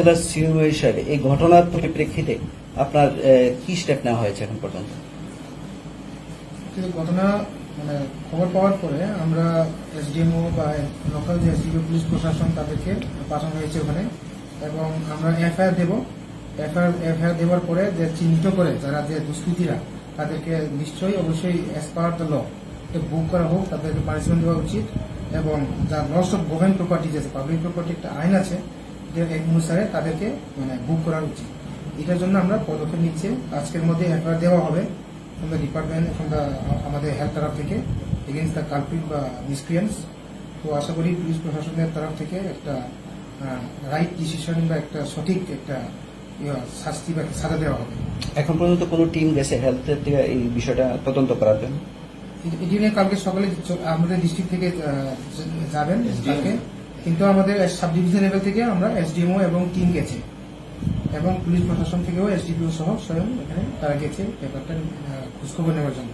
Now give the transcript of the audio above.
জেলা সিইও হিসাবে এই ঘটনার পরিপ্রেক্ষিতে আপনার কি স্টেপ নেওয়া হয়েছে এখন পর্যন্ত? ঘটনা মানে খবর পাওয়ার পরে আমরা এসডিএমও বা লোকাল যে এসডিও পুলিশ প্রশাসন তাদেরকে পাঠানো হয়েছে ওখানে, এবং আমরা এফআইআর দেব। এফআইআর দেওয়ার পরে যে চিহ্নিত করে যারা যে দুষ্কৃতীরা তাদেরকে নিশ্চয়ই অবশ্যই অ্যাজ পার দ্য ল বুক করা হোক, তাদেরকে পানিশমেন্ট দেওয়া উচিত, এবং যা লস অফ গভর্নমেন্ট প্রপার্টি আছে, পাবলিক প্রপার্টি একটা আইন আছে যে অনুসারে তাদেরকে মানে বুক করা উচিত। এটার জন্য আমরা পদক্ষেপ নিচ্ছি। আজকের মধ্যে এফআইআর দেওয়া হবে from the department, from the আমাদের হেলথ তরফ থেকে এগেনস্ট দ্য কালপ্রিট বা মিসক্রিয়েন্টস। তো আশা করি পুলিশ প্রশাসনের তরফ থেকে একটা রাইট ডিসিশন বা একটা সঠিক একটা শাস্তি বা সাজা দেওয়া হবে। এখন পর্যন্ত কোনো টিম গেছে হেলথের থেকে এই বিষয়টা তদন্ত করার জন্য? এটি নিয়ে কালকে সকালে আমাদের ডিস্ট্রিক্ট থেকে যাবেন কালকে, কিন্তু আমাদের সাব ডিভিশন লেভেল থেকে আমরা এসডিএমও এবং টিম গেছে, এবং পুলিশ প্রশাসন থেকেও এসডিপিও সহ স্বয়ং এখানে তারা গেছে ব্যাপারটা খোঁজখবর নেওয়ার জন্য।